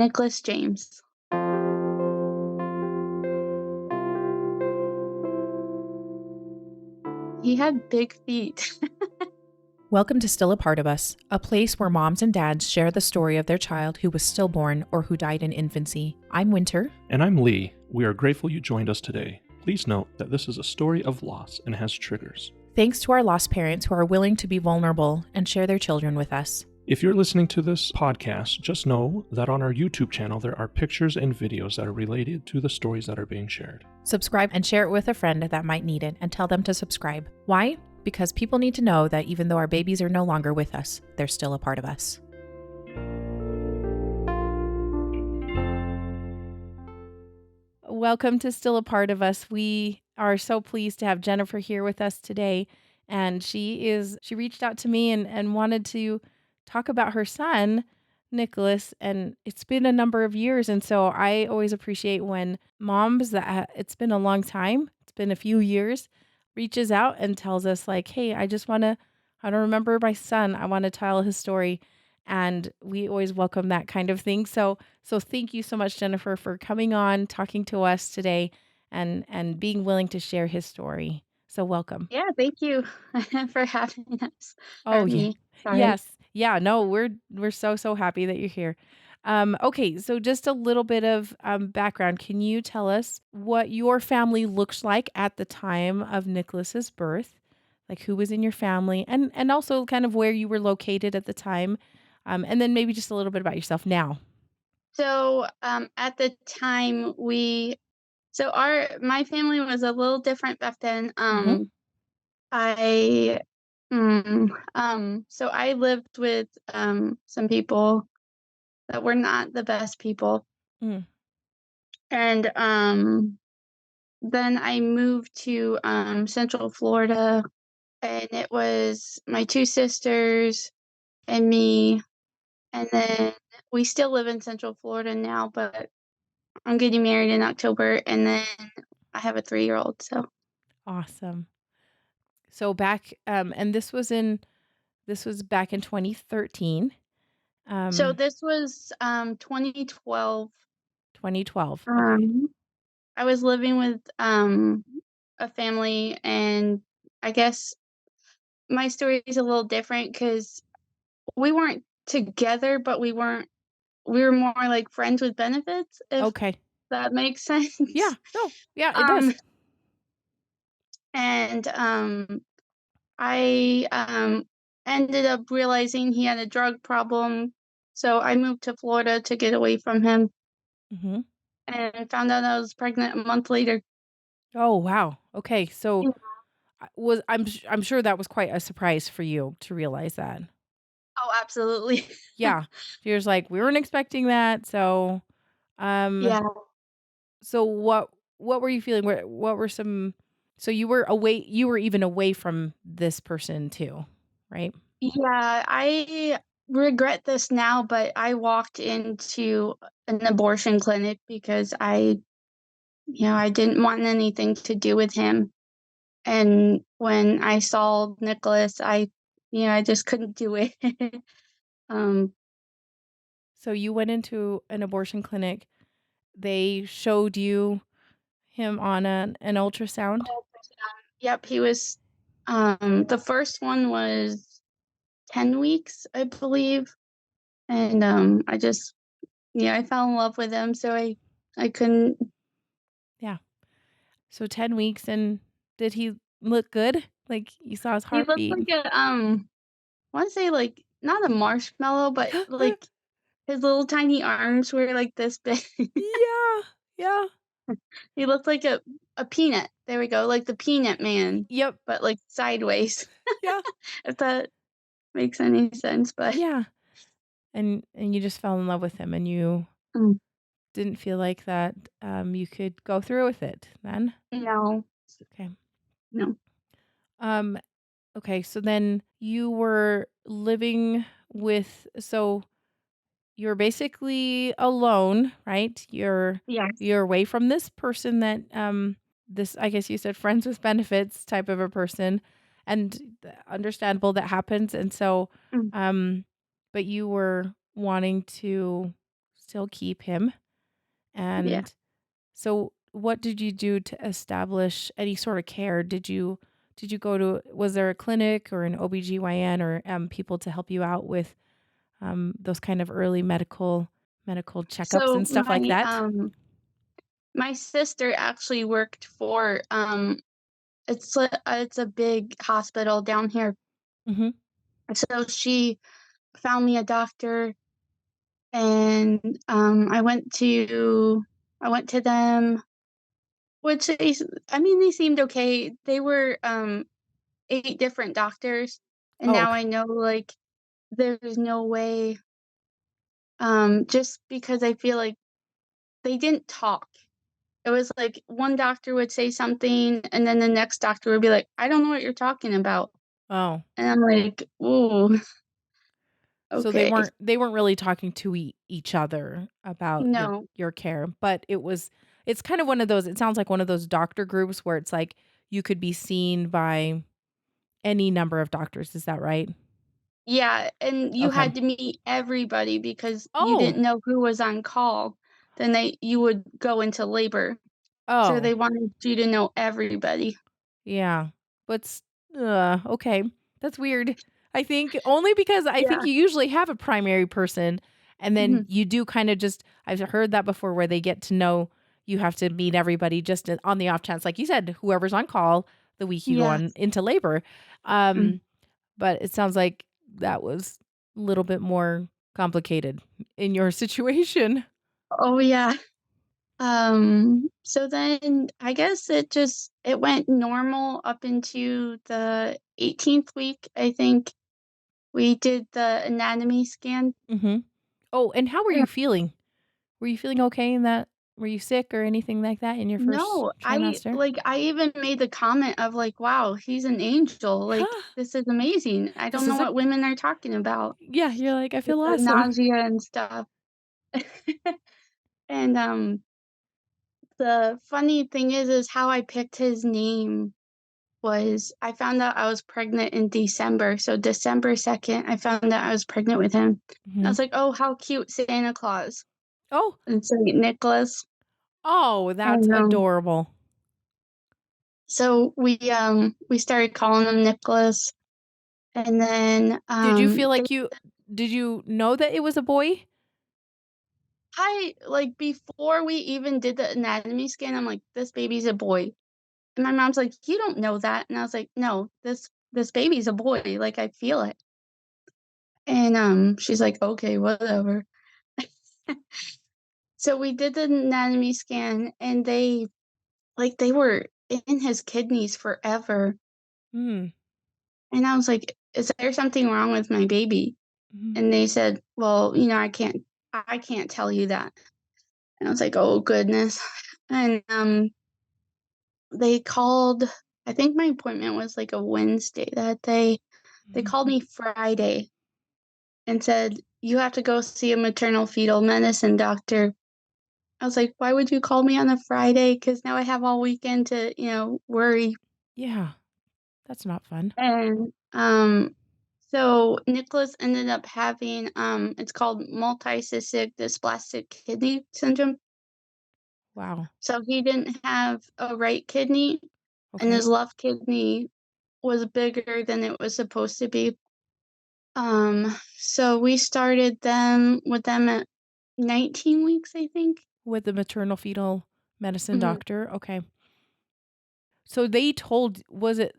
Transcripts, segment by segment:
Nicholas James. He had big feet. Welcome to Still a Part of Us, a place where moms and dads share the story of their child who was stillborn or who died in infancy. I'm Winter. And I'm Lee. We are grateful you joined us today. Please note that this is a story of loss and has triggers. Thanks to our lost parents who are willing to be vulnerable and share their children with us. If you're listening to this podcast, just know that on our YouTube channel there are pictures and videos that are related to the stories that are being shared. Subscribe and share it with a friend that might need it, and tell them to subscribe. Why? Because people need to know that even though our babies are no longer with us, they're still a part of us. Welcome to Still a Part of Us. We are so pleased to have Jennifer here with us today. And she reached out to me and wanted to talk about her son, Nicholas. And it's been a number of years. And so I always appreciate when moms it's been a long time, it's been a few years, reaches out and tells us like, hey, I don't remember my son. I want to tell his story. And we always welcome that kind of thing. So thank you so much, Jennifer, for coming on, talking to us today and being willing to share his story. So welcome. Yeah, thank you for having us. Oh, Or yeah. me. Sorry. Yes. Yeah, no, we're so happy that you're here. Okay, so just a little bit of background. Can you tell us what your family looks like at the time of Nicholas's birth? Like who was in your family and also kind of where you were located at the time. And then maybe just a little bit about yourself now. So, at the time my family was a little different back then. Mm-hmm. I so I lived with some people that were not the best people. Mm. And then I moved to Central Florida, and it was my two sisters and me. And then we still live in Central Florida now, but I'm getting married in October, and then I have a 3-year-old. So Awesome. So back, and this was back in 2013. this was 2012. 2012. Okay. I was living with a family, and I guess my story is a little different because we weren't together, but we were more like friends with benefits, if Okay. that makes sense. Yeah. No. Yeah, it Um, does. and I ended up realizing he had a drug problem, so I moved to Florida to get away from him, Mm-hmm. and found out I was pregnant a month later. Oh, wow. Okay. So Yeah. I'm sure that was quite a surprise for you to realize that. Oh, absolutely. Yeah. You're just like, we weren't expecting that. So, um, Yeah. so what were you feeling? What were some, so you were even away from this person too, right? Yeah, I regret this now, but I walked into an abortion clinic because I didn't want anything to do with him. And when I saw Nicholas, I just couldn't do it. um, So you went into an abortion clinic. They showed you him on an ultrasound. yep, he was, the first one was 10 weeks, I believe. And, I fell in love with him. So I couldn't. Yeah. So 10 weeks, and did he look good? Like you saw his He looked heartbeat. like I want to say like not a marshmallow, but like his little tiny arms were like this big. Yeah. Yeah. He looked like a peanut. There we go, like the Peanut Man, Yep. but like sideways. Yeah. If that makes any sense, but Yeah. And you just fell in love with him, and you mm, didn't feel like that you could go through with it then. no, Okay. no. Um okay, so then you were living with, so you're basically alone, right? Yes. You're away from this person that this, I guess you said, friends with benefits type of a person, and understandable that happens. And so Mm, but you were wanting to still keep him. Yeah. And so what did you do to establish any sort of care? Did you go to, was there a clinic or an OBGYN or people to help you out with those kind of early medical checkups So and stuff like that? my sister actually worked for it's a big hospital down here. Mhm. So she found me a doctor, and I went to them, which they seemed okay. They were 8 different doctors, and Oh, now okay. I know, like, there's no way, just because I feel like they didn't talk. It was like one doctor would say something, and then the next doctor would be like, "I don't know what you're talking about." Oh. And I'm like, "Ooh, So okay." they weren't really talking to each other about No. your care, but it's kind of one of those, it sounds like one of those doctor groups where it's like you could be seen by any number of doctors, is that right? Yeah, and you Okay. had to meet everybody because you Oh. didn't know who was on call. Then you would go into labor, so Oh. they wanted you to know everybody. Yeah. But okay. That's weird. I think only because I think Yeah. you usually have a primary person and then Mhm. you do kind of just, I've heard that before where they get to know, you have to meet everybody just on the off chance, like you said, whoever's on call the week you go Yeah. on into labor. Mm. But it sounds like that was a little bit more complicated in your situation. Oh, yeah. So then I guess it went normal up into the 18th week, I think. We did the anatomy scan. Hmm. Oh, and how were Yeah. you feeling? Were you feeling okay in that? Were you sick or anything like that in your first No, trimester? I even made the comment of like, "Wow, he's an angel, like, Yeah. this is amazing. I This don't know is a what women are talking about Yeah, you're like, "I with feel the awesome." nausea and stuff." And, the funny thing is how I picked his name was I found out I was pregnant in December, so December 2nd, I found out I was pregnant with him. And I Mhm. was like, "Oh, how cute, Santa Claus Oh, and Saint Nicholas." oh, that's And, adorable. so we started calling him Nicholas, and then, Did you feel like did you know that it was a boy? before we even did the anatomy scan, I'm like, "This baby's a boy." And my mom's like, "You don't know that." And I was like, "No, this baby's a boy, like, I feel it." And, she's like, "Okay, whatever." So we did the anatomy scan, and they were in his kidneys forever, Mm. and I was like, "Is there something wrong with my baby?" Mhm. And they said, "Well, I can't tell you that." And I was like, "Oh, goodness." And, they called I think my appointment was, like, a Wednesday that day. They Mhm. called me Friday and said, "You have to go see a maternal fetal medicine doctor." I was like, "Why would you call me on a Friday? Because now I have all weekend to, worry." Yeah, that's not fun. And, so Nicholas ended up having, it's called multicystic dysplastic kidney syndrome. Wow. So he didn't have a right kidney, and Okay. his left kidney was bigger than it was supposed to be. So we started them with them at 19 weeks, I think. With the maternal fetal medicine Mhm. doctor? Okay. So they told was it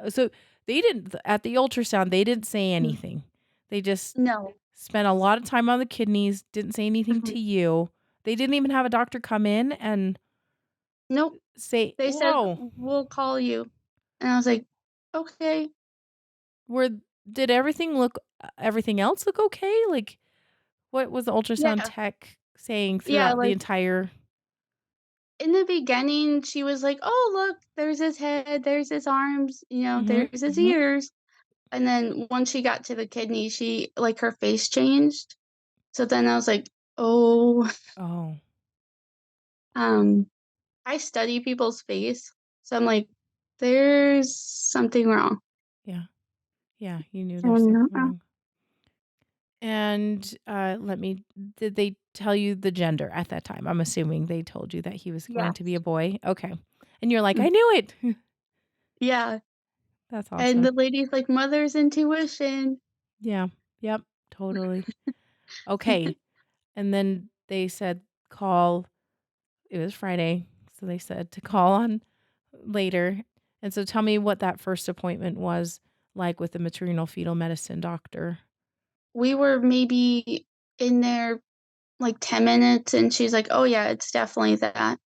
so they didn't at the ultrasound, they didn't say Mm. anything. They just No. spent a lot of time on the kidneys, didn't say anything Mhm. to you. They didn't even have a doctor come in and Nope. say, They said, "Whoa, "We'll call you." And I was like, "Okay." were did everything else look okay?" Like, what was the ultrasound Yeah. tech saying Yeah, throughout the like, entire in the beginning, she was like, "Oh, look, there's his head, there's his arms, Mhm, there's his mhm. ears." And then once she got to the kidney, her face changed. So then I was like, "Oh." Oh, Um, I study people's face, so I'm like, "There's something wrong." yeah. Yeah, you knew there was And, something wrong. And did they tell you the gender at that time? I'm assuming they told you that he was going to be a Yes. boy. Okay. And you're like, I Mm. knew it. Yeah. That's And awesome. the lady's like, mother's intuition. Yeah. Yep. Totally. Okay. And then they said call. It was Friday. So they said to call on later. And so tell me what that first appointment was like with the maternal fetal medicine doctor. We were maybe in there like 10 minutes and she's like, "Oh yeah, it's definitely that."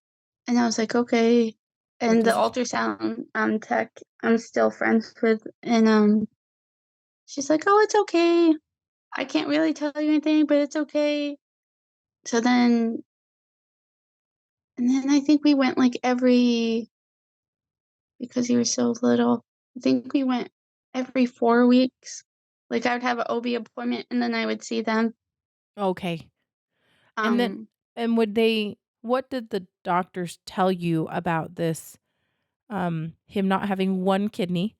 And I was like, "Okay." What And the does he ultrasound tech I'm still friends with and she's like, "Oh, it's okay. I can't really tell you anything, but it's okay." So then I think we went like every because he was so little. I think we went every 4 weeks. Like I would have an OB appointment and then I would see them. Okay. And then Um and would they what did the doctors tell you about this, him not having one kidney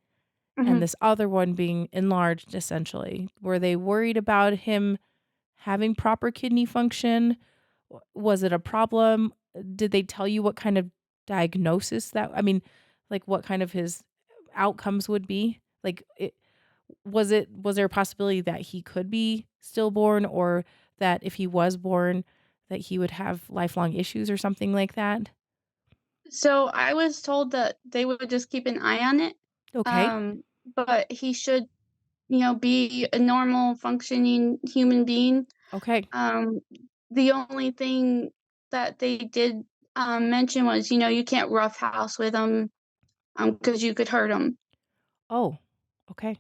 and mhm. this other one being enlarged essentially? Were they worried about him having proper kidney function? Was it a problem? Did they tell you what kind of diagnosis like what kind of his outcomes would be? Was there a possibility that he could be stillborn or that if he was born that he would have lifelong issues or something like that? So I was told that they would just keep an eye on it. Okay. Um, but he should, be a normal functioning human being. Okay. Um, the only thing that they did mention was, you can't roughhouse with him because you could hurt him. Oh, okay.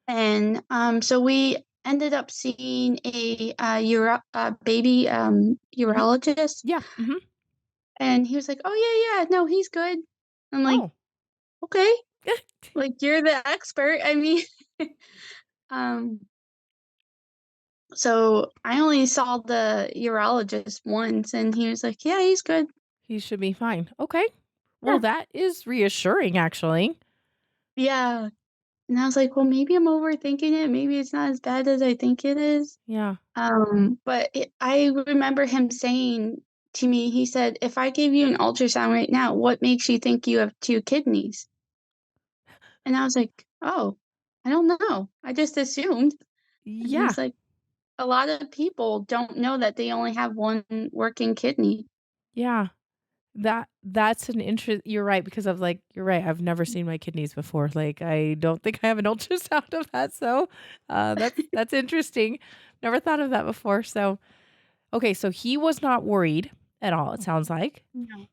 And so we ended up seeing a baby Mhm. urologist, Yeah. Mhm. and he was like, "Oh yeah, yeah, no, he's good." I'm like, Oh. "Okay." Like, you're the expert. I mean, um, so I only saw the urologist once, and he was like, "Yeah, he's good." He should be fine. Okay. Well, Yeah. that is reassuring actually. Yeah. And I was like, "Well, maybe I'm overthinking it. Maybe it's not as bad as I think it is." Yeah. I remember him saying to me, he said, "If I gave you an ultrasound right now, what makes you think you have 2 kidneys?" And I was like, "Oh, I don't know. I just assumed." And Yeah. he's like, "A lot of people don't know that they only have 1 working kidney." Yeah. That's an interest. You're right because of like you're right. I've never seen my kidneys before. Like I don't think I have an ultrasound of that. So, that's interesting. Never thought of that before. So, okay, so he was not worried at all. It sounds like, No.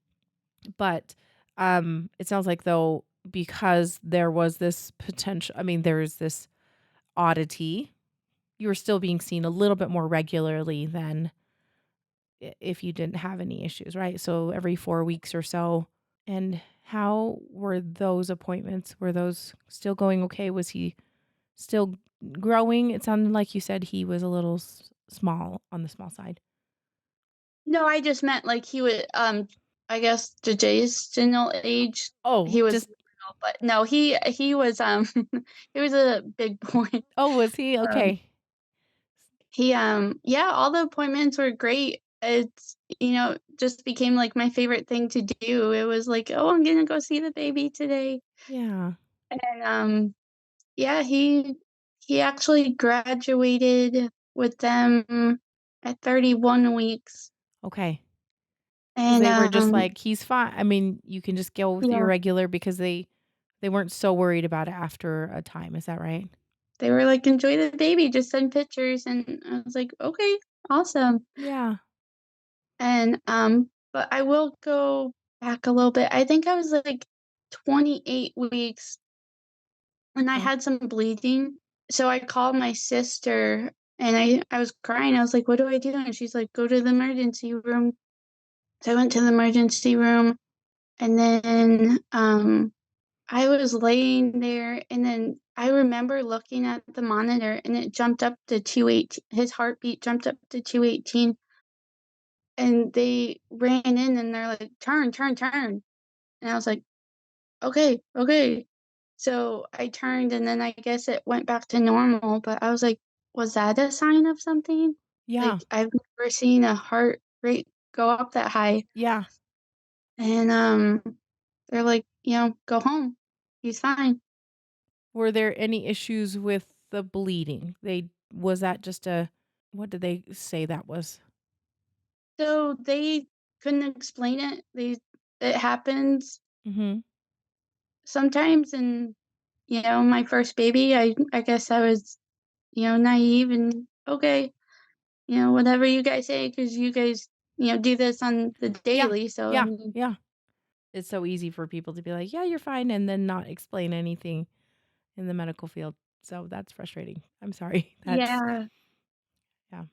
but it sounds like though because there was this potential. I mean, there's this oddity. You were still being seen a little bit more regularly than if you didn't have any issues, right? So every 4 weeks or so. And how were those appointments? Were those still going okay? Was he still growing? It sounded like you said he was a little small on the small side. No, I just meant, like, he would, I guess gestational age, Oh, he was just little, but no, he was, he was a big boy. oh, was he? Um, Okay. yeah, all the appointments were great. It's, just became, like, my favorite thing to do. It was like, "Oh, I'm gonna go see the baby today." Yeah. And, yeah, he actually graduated with them at 31 weeks. Okay. Because And, they were just like, he's fine. I mean, you can just go with your yeah, regular because they weren't so worried about it after a time. Is that right? they were like, "Enjoy the baby, just send pictures," and I was like, "Okay, awesome." Yeah. And, but I will go back a little bit. I think I was, like, 28 weeks and I Okay. had some bleeding, so I called my sister and I was crying. I was like, "What do I do?" And she's like, "Go to the emergency room." So I went to the emergency room, and then, I was laying there, and then I remember looking at the monitor, and it jumped up to 218. His heartbeat jumped up to 218, and they ran in, and they're like, "Turn, turn, turn." And I was like, "Okay, okay." So I turned, and then I guess it went back to normal, but I was like was that a sign of something? Yeah. Like, I've never seen a heart rate go up that high. Yeah. And, they're like, "Go home. He's fine." Were there any issues with the bleeding? Was that just a what did they say that was? So they couldn't explain it. It happens Mhm. sometimes, and, my first baby, I guess I was, naive and, "Okay, whatever you guys say, because you guys, do this on the Yeah. daily, so, I Yeah. mean." Yeah. It's so easy for people to be like, "Yeah, you're fine," and then not explain anything in the medical field. So that's frustrating. I'm sorry. That's Yeah, yeah.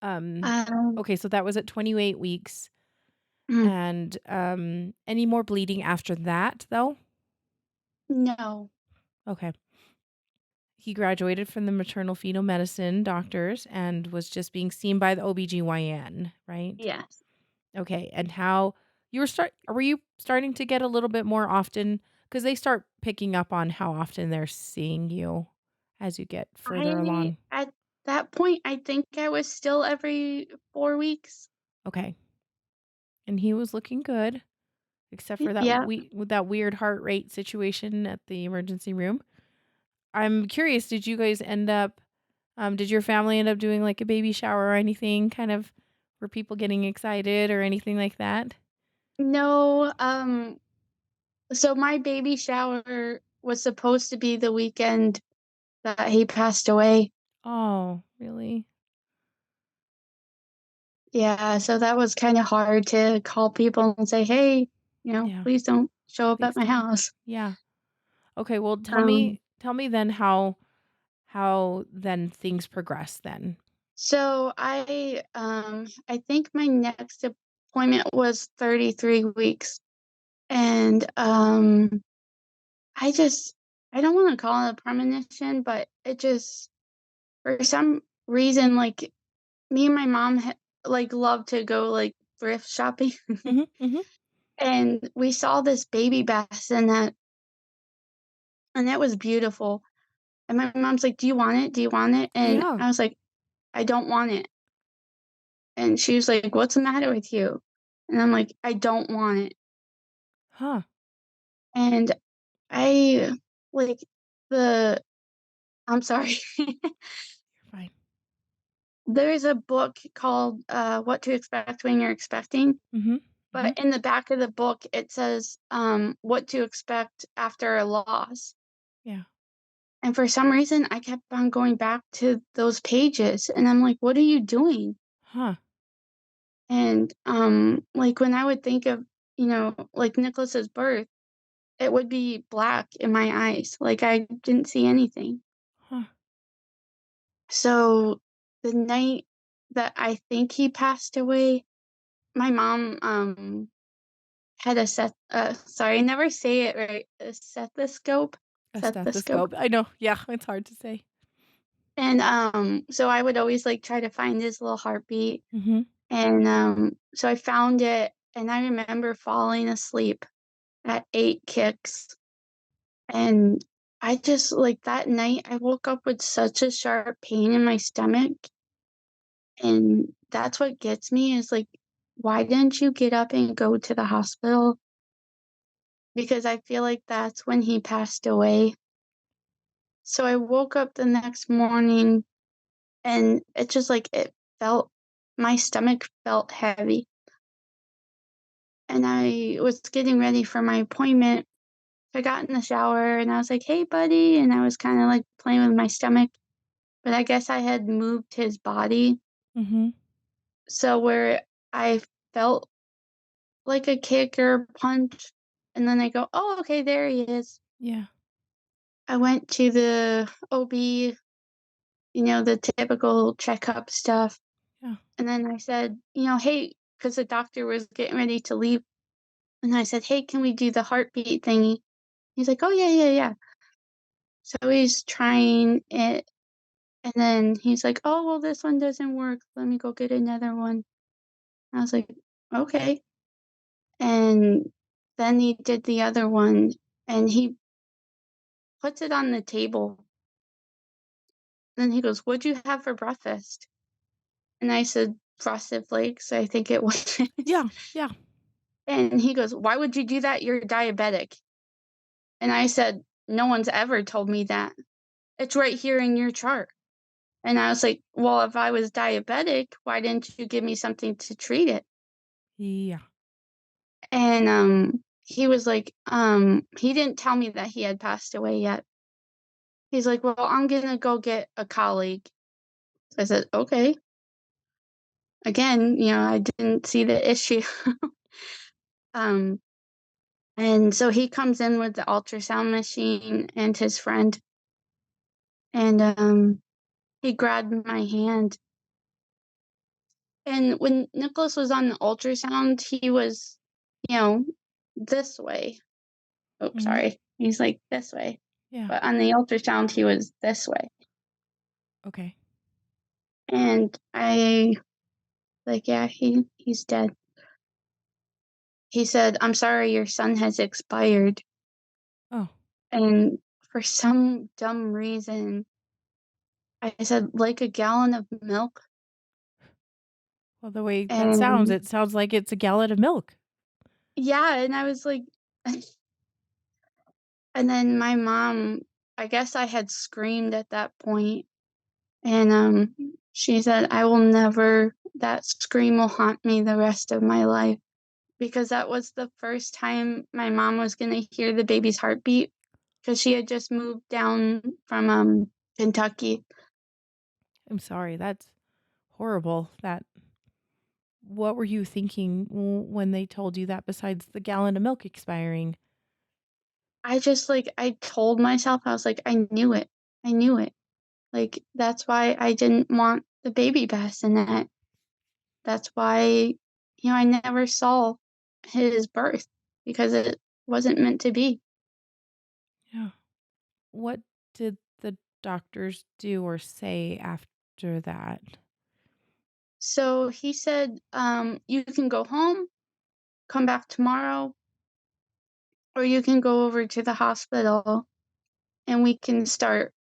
Um, um, okay, so that was at 28 weeks. mm, And any more bleeding after that, though? no. Okay. He graduated from the maternal fetal medicine doctors and was just being seen by the OBGYN, right? Yes. Okay. And how were you starting to get a little bit more often because they start picking up on how often they're seeing you as you get further along. At that point, I think I was still every 4 weeks. Okay. And he was looking good except for that Yeah. with that weird heart rate situation at the emergency room. I'm curious, did you guys end up did your family end up doing like a baby shower or anything? Kind of were people getting excited or anything like that? No, so my baby shower was supposed to be the weekend that he passed away. Oh, really? Yeah, so that was kinda hard to call people and say, "Hey, Yeah, please don't show up at please my don't. house." Yeah. Okay, well Um, tell me then how then things progress then. so I think my next appointment was 33 weeks, and, I just I don't wanna call it a premonition, but it just for some reason, like, me and my mom love to go, like, thrift shopping, Mhm. Mhm. and we saw this baby bassinet, and it was beautiful, and my mom's like, "Do you want it? Do you want it?" And Yeah. I was like, "I don't want it." And she was like, "What's the matter with you?" And I'm like, "I don't want it." Huh. And I like, the I'm sorry. You're fine. There's a book called, What to Expect When You're Expecting, Mhm. but Mhm. in the back of the book, it says, what to expect after a loss. Yeah. And for some reason, I kept on going back to those pages, and I'm like, "What are you doing?" Huh. And, like, when I would think of, like, Nicholas's birth, it would be black in my eyes, like, I didn't see anything. Huh. So, the night that I think he passed away, my mom, had a sorry, I never say it right, a stethoscope? A Stethoscope. stethoscope. I know. Yeah, it's hard to say. And, so I would always, like, try to find his little heartbeat, Mhm. and, so I found it, and I remember falling asleep at 8 kicks, and I just like, that night, I woke up with such a sharp pain in my stomach, and that's what gets me is, like, why didn't you get up and go to the hospital? Because I feel like that's when he passed away. So I woke up the next morning, and it just, like, it felt my stomach felt heavy, and I was getting ready for my appointment. I got in the shower, and I was like, "Hey, buddy," and I was kinda, like, playing with my stomach, but I guess I had moved his body, Mhm. so where I felt like a kick or a punch, and then I go, "Oh, okay, there he is." Yeah. I went to the OB, the typical checkup stuff, Yeah. and then I said, "Hey," because the doctor was getting ready to leave, and I said, "Hey, can we do the heartbeat thingy?" He's like, "Oh, yeah, yeah, yeah." So he's trying it, and then he's like, "Oh, well, this one doesn't work. Let me go get another one." I was like, "Okay." And then he did the other one, and he puts it on the table, Then he goes, "What'd you have for breakfast?" And I said, "Frosted Flakes," I think it was. Yeah, yeah. And he goes, "Why would you do that? You're diabetic." And I said, "No one's ever told me that. It's right here in your chart." And I was like, "Well, if I was diabetic, why didn't you give me something to treat it?" Yeah. And, he was like, he didn't tell me that he had passed away yet. He's like, "Well, I'm gonna go get a colleague." I said, "Okay." Again, I didn't see the issue. Um, and so he comes in with the ultrasound machine and his friend, and, he grabbed my hand. And when Nicholas was on the ultrasound, he was, you know, this way. Oops, Mhm. sorry. He's like this way. Yeah. But on the ultrasound, he was this way. Okay. And I like, yeah, he's dead. He said, "I'm sorry, your son has expired." Oh, And for some dumb reason, I said, "Like a gallon of milk?" well, the way that sounds, And it sounds like it's a gallon of milk. yeah, and I was like, and then my mom, I guess I had screamed at that point, and she said, "I will never, that scream will haunt me the rest of my life." Because that was the first time my mom was gonna hear the baby's heartbeat, because she had just moved down from Kentucky. I'm sorry. That's horrible. What were you thinking when they told you that besides the gallon of milk expiring? I just, like, I told myself, I was like, "I knew it. I knew it." Like, that's why I didn't want the baby bassinet. That's why, I never saw his birth, because it wasn't meant to be. Yeah. What did the doctors do or say after that? So he said, "You can go home, come back tomorrow, or you can go over to the hospital and we can start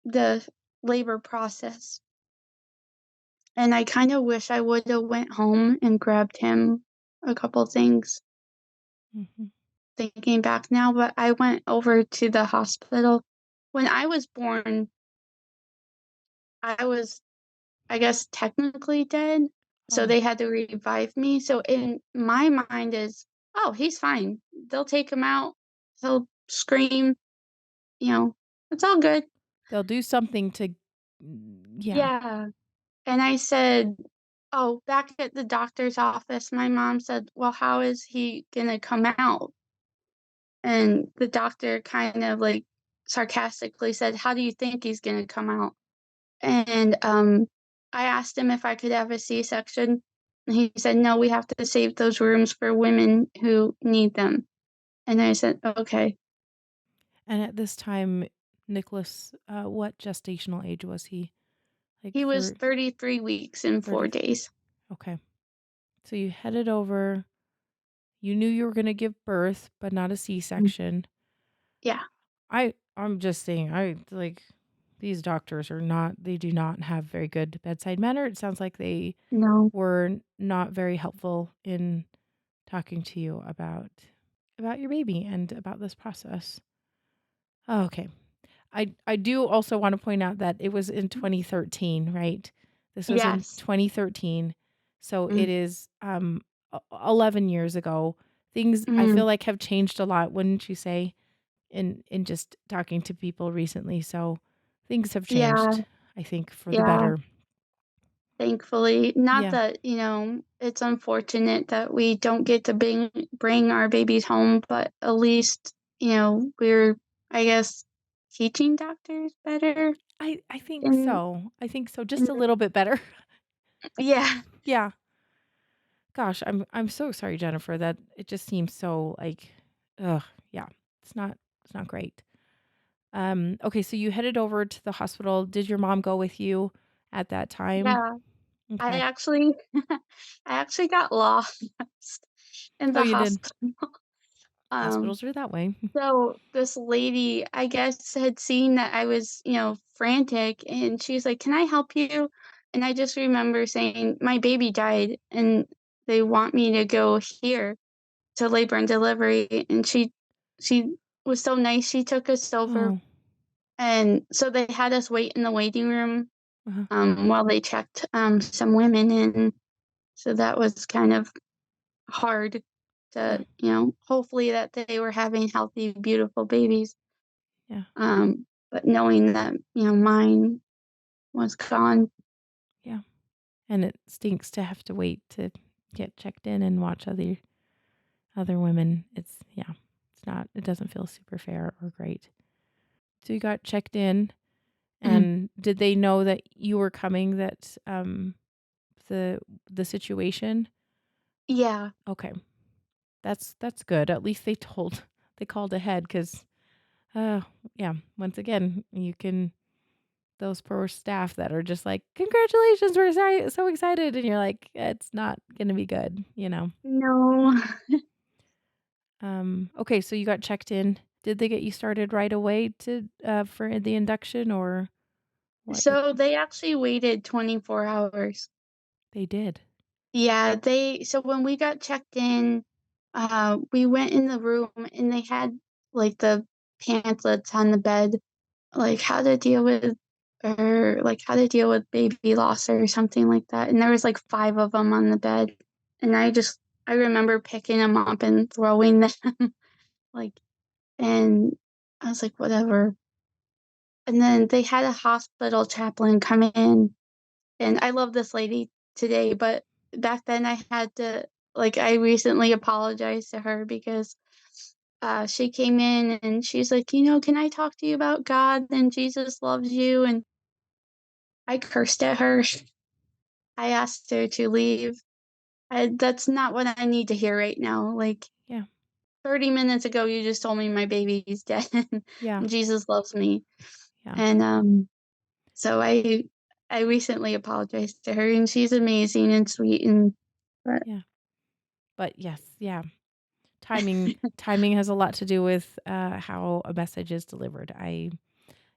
the labor process." And I kind of wish I would have went home and grabbed him a couple things, Mhm. thinking back now, but I went over to the hospital. When I was born, I was, I guess, technically dead, so Oh, they had to revive me. So in my mind is, "Oh, he's fine. They'll take him out. He'll scream, you know, it's all good." they'll do something to yeah. Yeah. And I said, "Oh, back at the doctor's office," my mom said, "Well, how is he gonna come out?" And the doctor kind of, like, sarcastically said, "How do you think he's gonna come out?" And, I asked him if I could have a C-section, and he said, "No, we have to save those rooms for women who need them." And I said, "Okay." And at this time, Nicholas, what gestational age was he? Like He was for 33 weeks and 4 30. days. Okay. So you headed over. You knew you were going to give birth, but not a Mm. C-section. Yeah. I'm just saying, I like these doctors are not, they do not have very good bedside manner. It sounds like they No. were not very helpful in talking to you about your baby and about this process. Oh, okay. I do also want to point out that it was in 2013, right? This was in Yes. 2013. So it Mm. is 11 years ago. Things I Mm. feel like have changed a lot, wouldn't you say? In just talking to people recently. So things have Yeah. changed, I think, for the Yeah. better. Thankfully, not Yeah. that, it's unfortunate that we don't get to bring our babies home, but at least, we're, I guess, teaching doctors better. I think And, so. I think so. Just and a little bit better. yeah, Yeah. Gosh, I'm so sorry, Jennifer, that it just seems so like ugh, yeah. It's not great. Okay, so you headed over to the hospital. Did your mom go with you at that time? yeah. I Okay. actually, I actually got lost in Oh, the you did. hospital. Um, Hospitals are that way. so this lady, I guess, had seen that I was, frantic, and she's like, "Can I help you?" And I just remember saying, "My baby died, and they want me to go here to labor and delivery." And she was so nice. She took us over, Oh. and so they had us wait in the waiting room Uh-huh. while they checked some women in. So that was kind of hard Yeah. to, hopefully that they were having healthy, beautiful babies. Yeah. But knowing that, mine was gone. Yeah. And it stinks to have to wait to get checked in and watch other women. It doesn't feel super fair or great. So you got checked in, Mhm. and did they know that you were coming, that the situation? Yeah. Okay. That's good. At least they called ahead, cuz yeah, once again, those poor staff that are just like, "Congratulations, we're so excited." And you're like, "It's not going to be good, you know." No. Okay, so you got checked in. Did they get you started right away to for the induction, or what did So they actually waited 24 hours. they did? Yeah, so when we got checked in, we went in the room and they had like the pamphlets on the bed, like how to deal with baby loss or something like that. And there was like 5 of them on the bed. And I remember picking them up and throwing them like, and I was like, whatever. And then they had a hospital chaplain come in, and I love this lady today, but back then I had to, like, I recently apologized to her because she came in and she's like, can I talk to you about God and Jesus loves you? And I cursed at her. I asked her to leave. That's not what I need to hear right now. Like, Yeah. 30 minutes ago, you just told me my baby's dead Yeah. and Jesus loves me. Yeah. And so I recently apologized to her, and she's amazing and sweet, and but Yeah. But yes, yeah. Timing has a lot to do with how a message is delivered.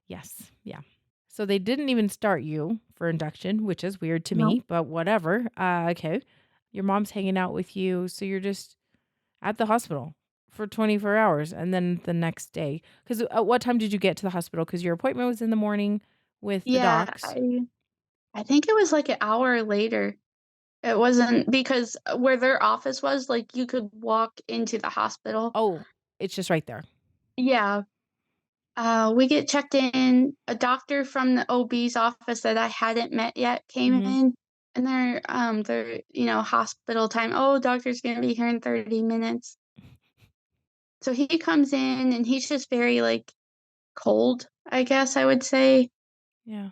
Yes, yeah. So they didn't even start you for induction, which is weird to no. me, but whatever. Okay. Your mom's hanging out with you, so you're just at the hospital for 24 hours, and then the next day. Because at what time did you get to the hospital? Because your appointment was in the morning with the Yeah, docs. I think it was like an hour later. It wasn't because where their office was, like, you could walk into the hospital. Oh, it's just right there. Yeah. We get checked in. A doctor from the OB's office that I hadn't met yet came Mm-hmm. in, and hospital time. Oh, doctor's gonna be here in 30 minutes. So he comes in and he's just very like cold, I guess I would say. Yeah.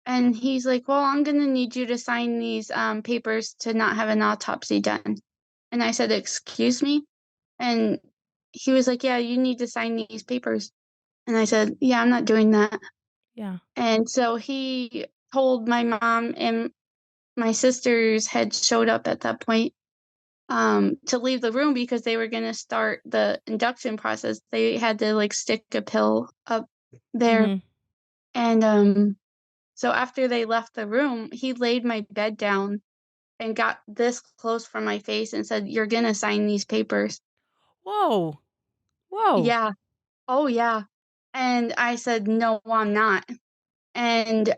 And he's like, "Well, I'm gonna need you to sign these papers to not have an autopsy done." And I said, "Excuse me?" And he was like, "Yeah, you need to sign these papers." And I said, "Yeah, I'm not doing that." Yeah. And so he told my mom, and my sisters had showed up at that point to leave the room because they were going to start the induction process. They had to like stick a pill up there. Mm-hmm. And so after they left the room, he laid my bed down and got this close from my face and said, "You're going to sign these papers." Whoa. Whoa. Yeah. Oh, yeah. And I said, "No, I'm not." And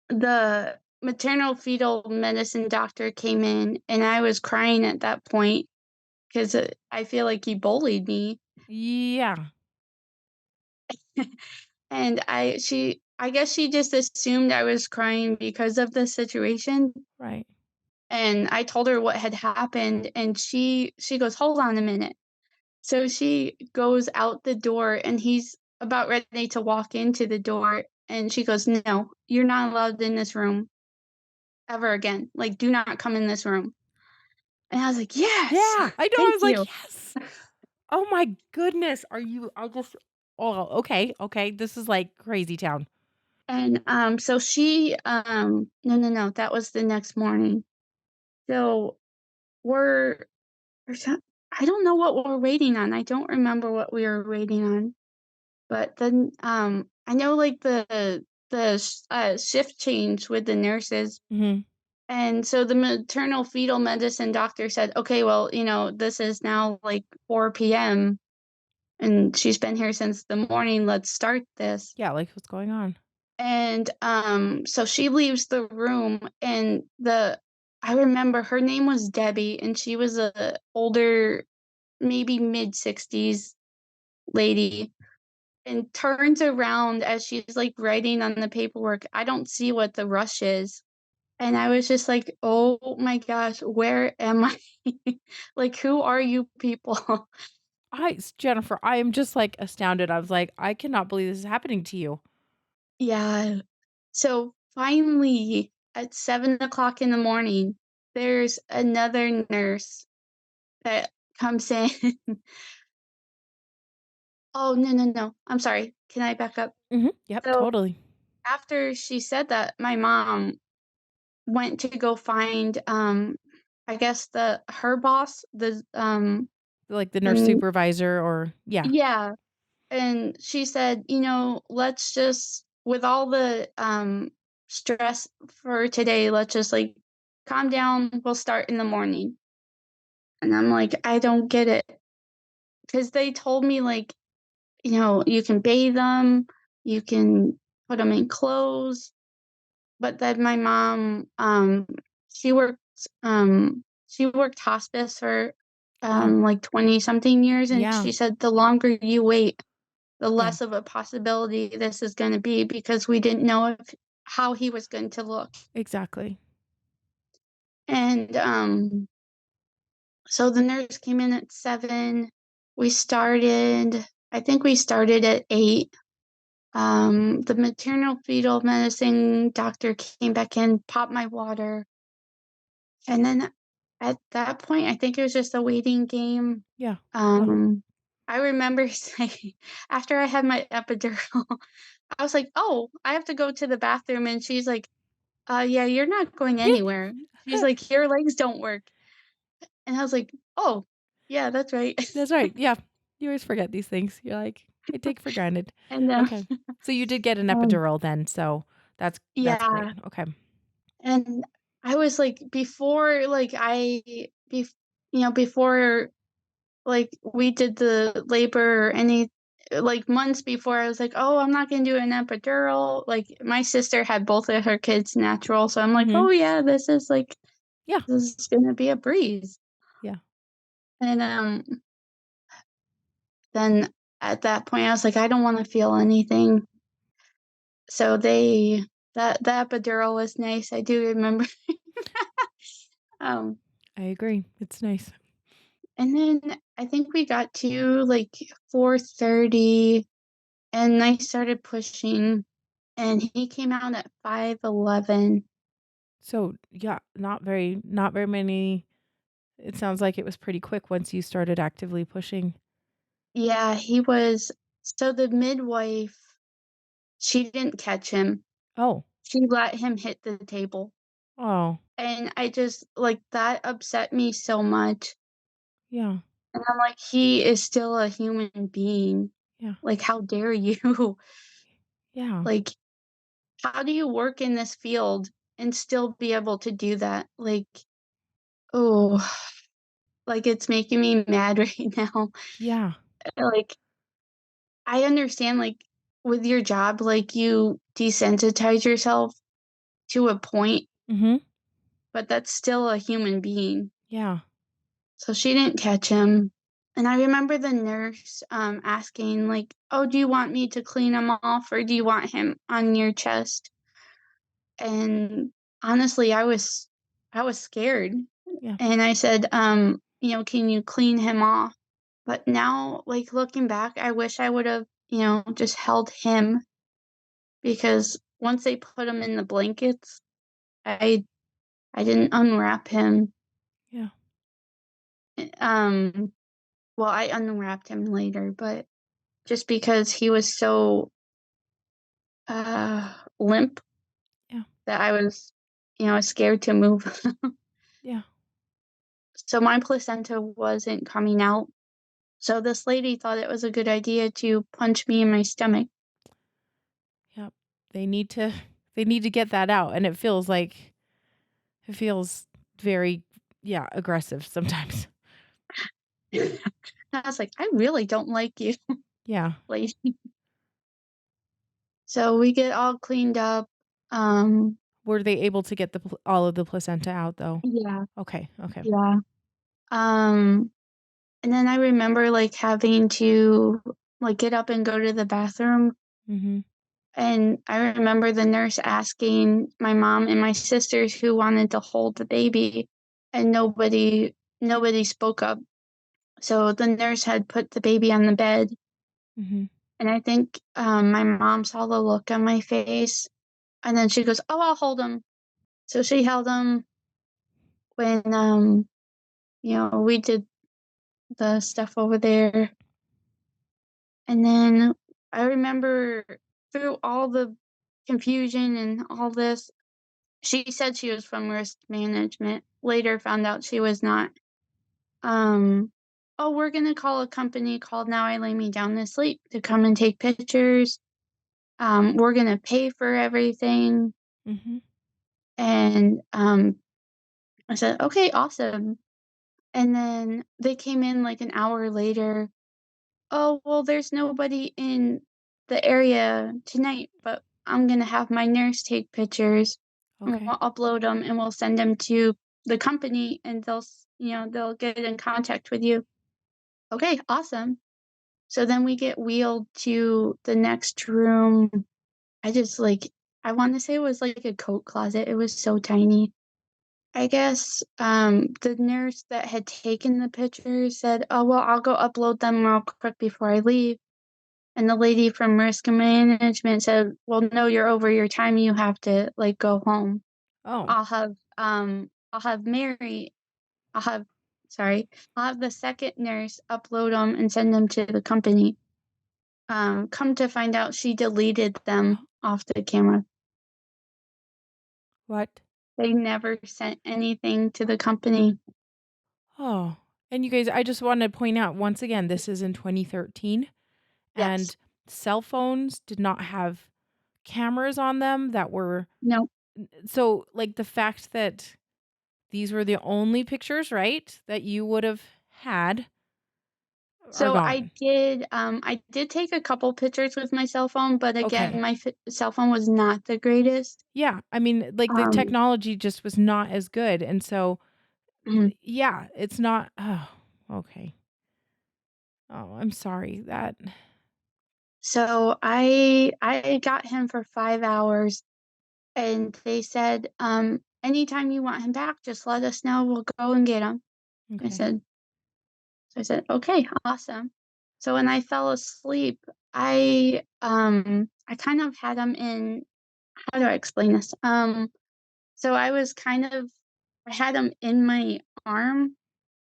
the maternal fetal medicine doctor came in, and I was crying at that point because I feel like he bullied me. Yeah. And I guess she just assumed I was crying because of the situation. Right. And I told her what had happened, and she goes, "Hold on a minute." So she goes out the door, and he's about ready to walk into the door, and she goes, "No, you're not allowed in this room ever again. Like, do not come in this room." And I was like, Yeah. "Yes, I know. I thank was like, you." yes. Oh my goodness. Oh, okay. Okay. This is like crazy town. And so no, that was the next morning. So we're I don't know what we're waiting on. I don't remember what we were waiting on. But then, I know, like, the shift change with the nurses, Mhm. and so the maternal fetal medicine doctor said, "Okay, well, this is now, like, 4 p.m., and she's been here since the morning, let's start this." Yeah, like, what's going on? And, so she leaves the room, and I remember her name was Debbie, and she was a older, maybe mid-60s lady, and turns around as she's, like, writing on the paperwork. I don't see what the rush is, and I was just like, "Oh my gosh, where am I?" Like, "Who are you people?" Jennifer, I am just, like, astounded. I was like, "I cannot believe this is happening to you." Yeah. So, finally, at 7 o'clock in the morning, there's another nurse that comes in. Oh, no, no, no, I'm sorry. Can I back up? Mhm. Yep, So, totally. after she said that, my mom went to go find, I guess her boss, Like, the nurse the supervisor or yeah. yeah, and she said, "Let's just with all the, stress for today, let's just, like, calm down, we'll start in the morning." And I'm like, "I don't get it, because they told me, like, you can bathe them, you can put them in clothes." But then my mom, she worked, she worked hospice for, Oh, like, 20 something years, and yeah. she said the longer you wait, the Yeah, less of a possibility this is gonna be, because we didn't know how he was going to look. exactly. And, so the nurse came in at 7. We started I think we started at 8. The maternal fetal medicine doctor came back in, popped my water. And then at that point, I think it was just a waiting game. Yeah. Oh. Um, I remember saying, after I had my epidural, I was like, "Oh, I have to go to the bathroom." And she's like, yeah, you're not going anywhere." She's like, "Your legs don't work." And I was like, "Oh, yeah, that's right." That's right, yeah. You always forget these things. You're like, I take for granted. And, Okay. So you did get an um, epidural then, so that's great. yeah. Okay. And I was like, before, like, before, like, we did the labor or any, like, months before, I was like, "Oh, I'm not gonna do an epidural." Like, my sister had both of her kids natural, so I'm like, "Oh, Mhm. yeah, Yeah. this is gonna be a breeze." Yeah. And, then at that point, I was like, "I don't wanna feel anything." So the epidural was nice, I do remember. Um, I agree. It's nice. and then I think we got to, like, 4:30, and I started pushing, and he came out at 5:11. So, yeah, not very many it sounds like it was pretty quick once you started actively pushing. Yeah, he was so the midwife, she didn't catch him. Oh. She let him hit the table, Oh. and I just like, that upset me so much, Yeah. and I'm like, "He is still a human being. Yeah. Like, how dare you?" Yeah. Like, how do you work in this field and still be able to do that? Like, oh, like, it's making me mad right now. Yeah. Like, I understand, like, with your job, like, you desensitize yourself to a point, Mhm. but that's still a human being. Yeah. So she didn't catch him. And I remember the nurse, asking, like, "Oh, do you want me to clean him off, or do you want him on your chest?" And honestly, I was scared. Yeah. And I said, "Can you clean him off?" But now, like, looking back, I wish I would've, just held him, because once they put him in the blankets, I I didn't unwrap him. Yeah. Um, well, I unwrapped him later, but just because he was so, limp, Yeah. that I was scared to move. Yeah. So my placenta wasn't coming out. So this lady thought it was a good idea to punch me in my stomach. Yep. They need to get that out, and it feels very, yeah, aggressive sometimes. I was like, I really don't like you, Yeah. lady. So we get all cleaned up. Were they able to get all of the placenta out though? Yeah, Okay. Okay. yeah. Um, and then I remember like having to like get up and go to the bathroom. Mhm. And I remember the nurse asking my mom and my sisters who wanted to hold the baby, and nobody spoke up. So the nurse had put the baby on the bed, Mhm. and I think my mom saw the look on my face, and then she goes, "Oh, I'll hold him." So she held him when we did the stuff over there, and then I remember through all the confusion and all this, she said she was from risk management. Later found out she was not. Oh, we're gonna call a company called Now I Lay Me Down to Sleep to come and take pictures. We're gonna pay for everything. Mhm. And I said, okay, awesome. And then they came in like an hour later. Oh, well, there's nobody in the area tonight, but I'm gonna have my nurse take pictures. And Okay. we'll upload them and we'll send them to the company, and they'll get in contact with you. Okay, awesome. So then we get wheeled to the next room. I just like I want to say it was like a coat closet. It was so tiny. I guess the nurse that had taken the pictures said, "Oh well, I'll go upload them real quick before I leave." And the lady from risk management said, "Well, no, you're over your time. You have to like go home. Oh. I'll have I'll have Mary. I'll have sorry. I'll have the second nurse upload them and send them to the company." Come to find out, she deleted them off the camera. What? They never sent anything to the company. Oh. And you guys, I just want to point out once again, this is in 2013, Yes. and cell phones did not have cameras on them that were, No. so like the fact that these were the only pictures, right, that you would have had are So gone. I did take a couple pictures with my cell phone, but again, Okay. my cell phone was not the greatest. Yeah. I mean, like the Um, technology just was not as good. And so, mhm. yeah, it's not. Oh, okay. Oh, I'm sorry that. So I got him for 5 hours, and they said, anytime you want him back, just let us know. We'll go and get him. I Okay. said, So I said, "Okay, awesome." So when I fell asleep, I kind of had them in how do I explain this? So I had them in my arm,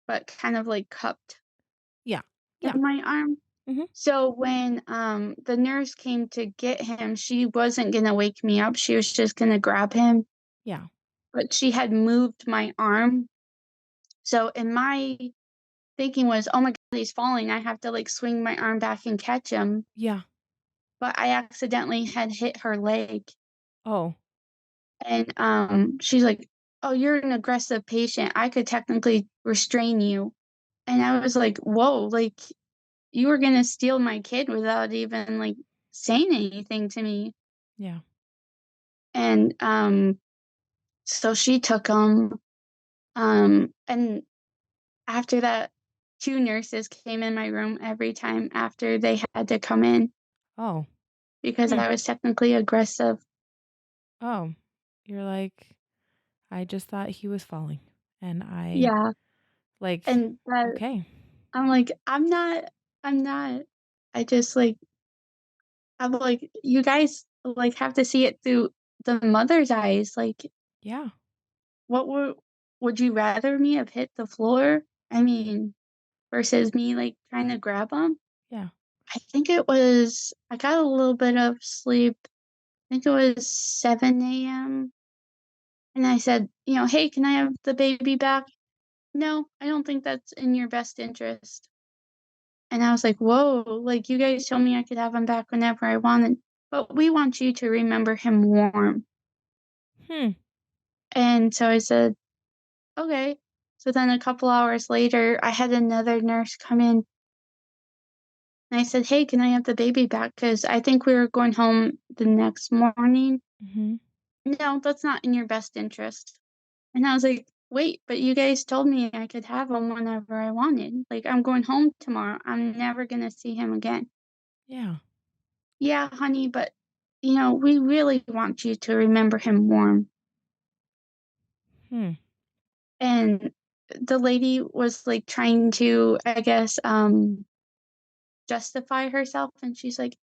but kind of like cupped Yeah. Yeah. in my arm. Hmm. So when the nurse came to get him, she wasn't gonna wake me up. She was just gonna grab him, Yeah. but she had moved my arm. So in my thinking was, "Oh my god, he's falling. I have to, like, swing my arm back and catch him." Yeah. But I accidentally had hit her leg, Oh. and, she's like, "Oh, you're an aggressive patient. I could technically restrain you." And I was like, "Whoa, like, you were gonna steal my kid without even, like, saying anything to me." Yeah. And, so she took him, and after that, 2 nurses came in my room every time after they had to come in Oh. because Hmm. I was technically aggressive. Oh. You're like, I just thought he was falling, and I Yeah, like. and that Okay. I'm like, I'm not. I just, like I'm like, "You guys, like, have to see it through the mother's eyes, like, Yeah. what would you rather me have hit the floor? I mean, versus me, like, trying to grab him?" Yeah. I got a little bit of sleep. I think it was 7 AM, and I said, "Hey, can I have the baby back?" "No, I don't think that's in your best interest." And I was like, "Whoa, like, you guys told me I could have him back whenever I wanted, but we want you to remember him warm." Hmm. And so I said, "Okay." So then a couple hours later, I had another nurse come in, and I said, "Hey, can I have the baby back? Because I think we were going home the next morning." Mhm. "No, that's not in your best interest." And I was like, "Wait, but you guys told me I could have him whenever I wanted. Like, I'm going home tomorrow. I'm never gonna see him again." Yeah. "Yeah, honey, but, we really want you to remember him warm." Hmm. And the lady was, like, trying to, I guess, justify herself, and she's like,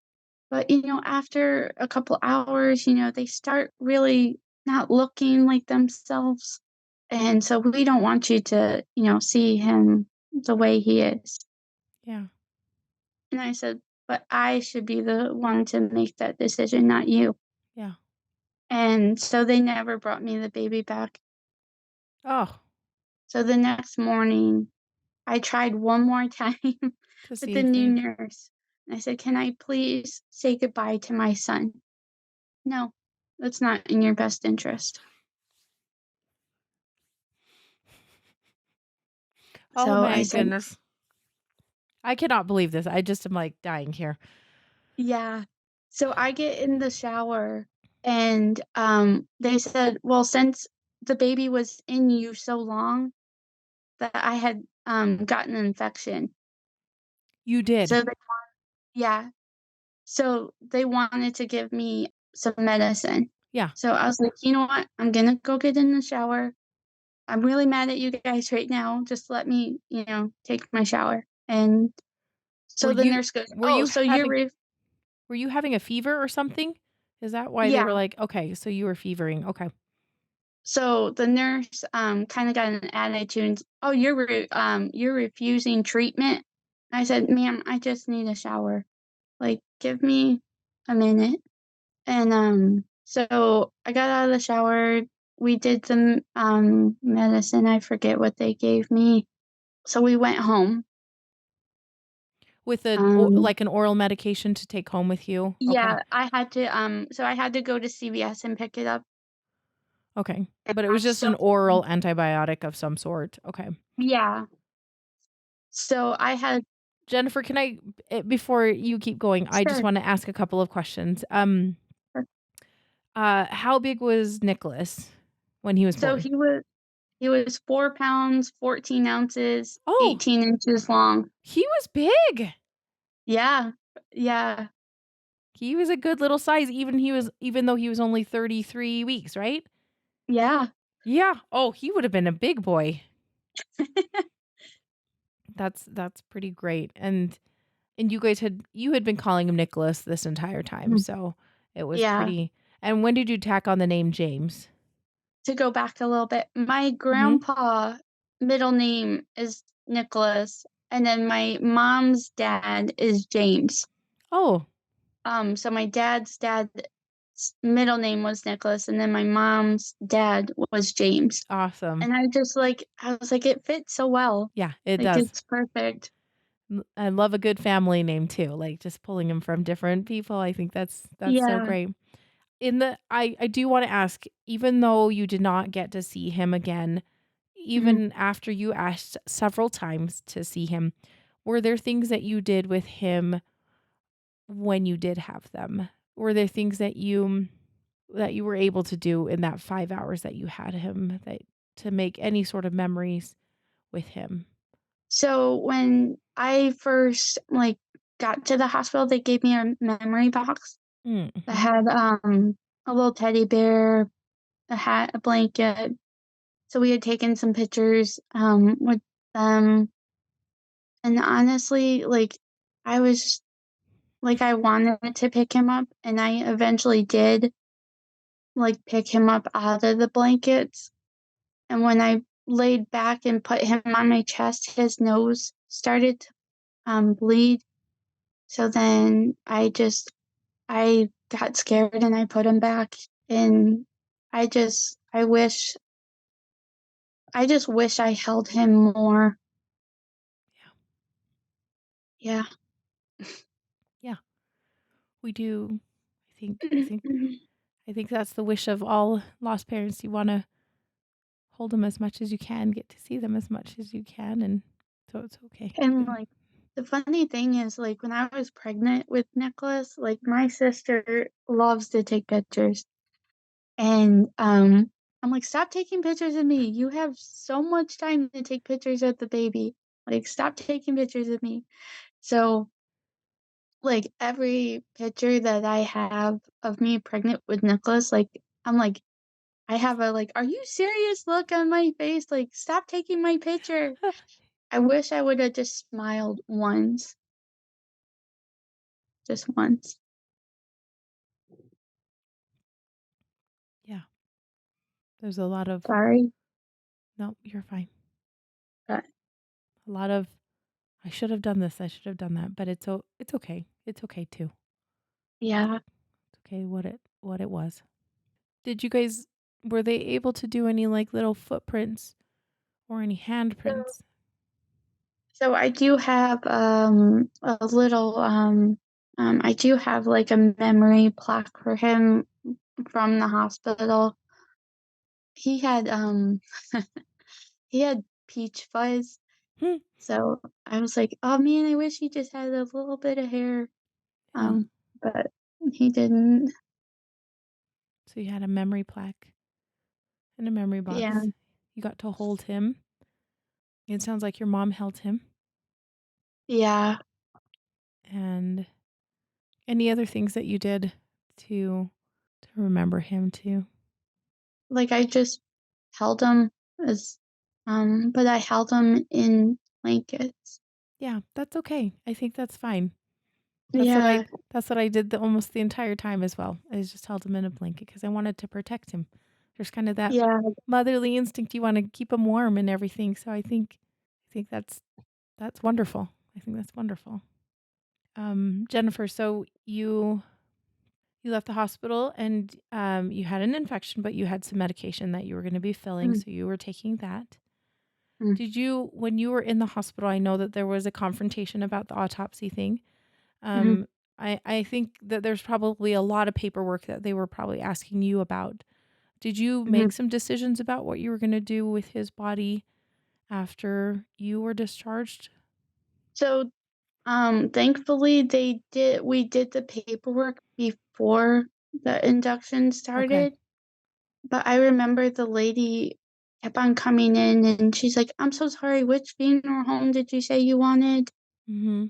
"But, after a couple hours, they start really not looking like themselves, and so we don't want you to, see him the way he is." Yeah. And I said, "But I should be the one to make that decision, not you." Yeah. And so they never brought me the baby back. Oh, So the next morning, I tried one more time to with see the if new they nurse. And I said, "Can I please say goodbye to my son?" "No, that's not in your best interest." Oh So I my said, goodness. I cannot believe this. I just am like dying here. "Yeah." So I get in the shower, and they said, "Well, since the baby was in you so long that I had gotten an infection." You did. So yeah. So they wanted to give me some medicine. Yeah. So I was like, "You know what? I'm gonna go get in the shower. I'm really mad at you guys right now. Just let me, take my shower." And Were so the you nurse goes, were "Oh, you so you're having were you having a fever or something? Is that why they were yeah." like, "Okay, so you were fevering." Okay. So the nurse, kinda got an attitude, "Oh, you're refusing treatment?" I said, "Ma'am, I just need a shower. Like, give me a minute." And, so I got out of the shower, we did the, medicine, I forget what they gave me. So we went home. With a Um like an oral medication to take home with you? Okay. yeah, I had to go to CVS and pick it up Okay. and But it was ask just an someone. oral antibiotic of some sort. Okay. Yeah. So I had Jennifer, before you keep going, I just sure. want to ask a couple of questions. How big was Nicholas when he was So born? he was 4 pounds, 14 ounces, Oh, 18 inches long. he was big. Yeah. Yeah. He was a good little size, even though he was only 33 weeks, right? Yeah. Yeah. Oh, he would have been a big boy. That's pretty great. And you had been calling him Nicholas this entire time, Mhm. so it was Yeah. pretty. And when did you tack on the name James? To go back a little bit, my Mhm. grandpa middle name is Nicholas, and then my mom's dad is James. Oh, So my dad's middle name was Nicholas, and then my mom's dad was James. awesome. And I was like, "It fits so well. Yeah, it Like, does. it's perfect." I love a good family name too, like just pulling them from different people. I think that's so Yeah. great. I do want to ask, even though you did not get to see him again, Mhm. even after you asked several times to see him, were there things that you did with him when you did have them? Were there things that you were able to do in that 5 hours that you had him that to make any sort of memories with him? So when I first, like, got to the hospital, they gave me a memory box that Mhm. had, a little teddy bear, a hat, a blanket. So we had taken some pictures, with them, and honestly, like, I was like, I wanted to pick him up, and I eventually did, like, pick him up out of the blankets, and when I laid back and put him on my chest, his nose started to, bleed. So then I got scared and I put him back, and I wish I just wish I held him more. Yeah. Yeah, we do. I think that's the wish of all lost parents. You want to hold them as much as you can, get to see them as much as you can, and so it's okay. And, like, the funny thing is, like, when I was pregnant with Nicholas, like, my sister loves to take pictures. And, I'm like, "Stop taking pictures of me. You have so much time to take pictures of the baby. Like, stop taking pictures of me." So, like, every picture that I have of me pregnant with Nicholas, like, I'm like, I have a, like, "Are you serious?" look on my face, like, "Stop taking my picture." I wish I woulda just smiled once. Just once. Yeah, there's a lot of Sorry, no, you're fine. but A lot of I should have done this. I should have done that, but it's okay. It's okay too. yeah. It's okay what it was. Did you guys were they able to do any like little footprints or any So handprints? so I do have, a little, I do have, like, a memory plaque for him from the hospital. He had, he had peach fuzz, Hmm. so I was like, "Oh, man, I wish he just had a little bit of hair." Yeah. But he didn't. So you had a memory plaque and a memory Yeah. box. You got to hold him. It sounds like your mom held him. Yeah. And any other things that you did to remember him too? Like, I just held him as but I held him in blankets. Yeah, that's okay. I think that's fine. That's what I Yeah. that's what I did almost the entire time as well. I just held him in a blanket because I wanted to protect him. There's kind of that Yeah. motherly instinct. You want to keep him warm and everything. So I think that's wonderful. I think that's wonderful. Jennifer, so you left the hospital and you had an infection, but you had some medication that you were going to be filling, Mm, so you were taking that. mm, Did you, when you were in the hospital, I know that there was a confrontation about the autopsy thing. mhm, Um, I think that there's probably a lot of paperwork that they were probably asking you about. Did you mhm. make some decisions about what you were going to do with his body after you were discharged? So, thankfully, we did the paperwork before the induction Okay. started, but I remember the lady kept on coming in and she's like, "I'm so sorry, which funeral home did you say you wanted?" Mm-hmm.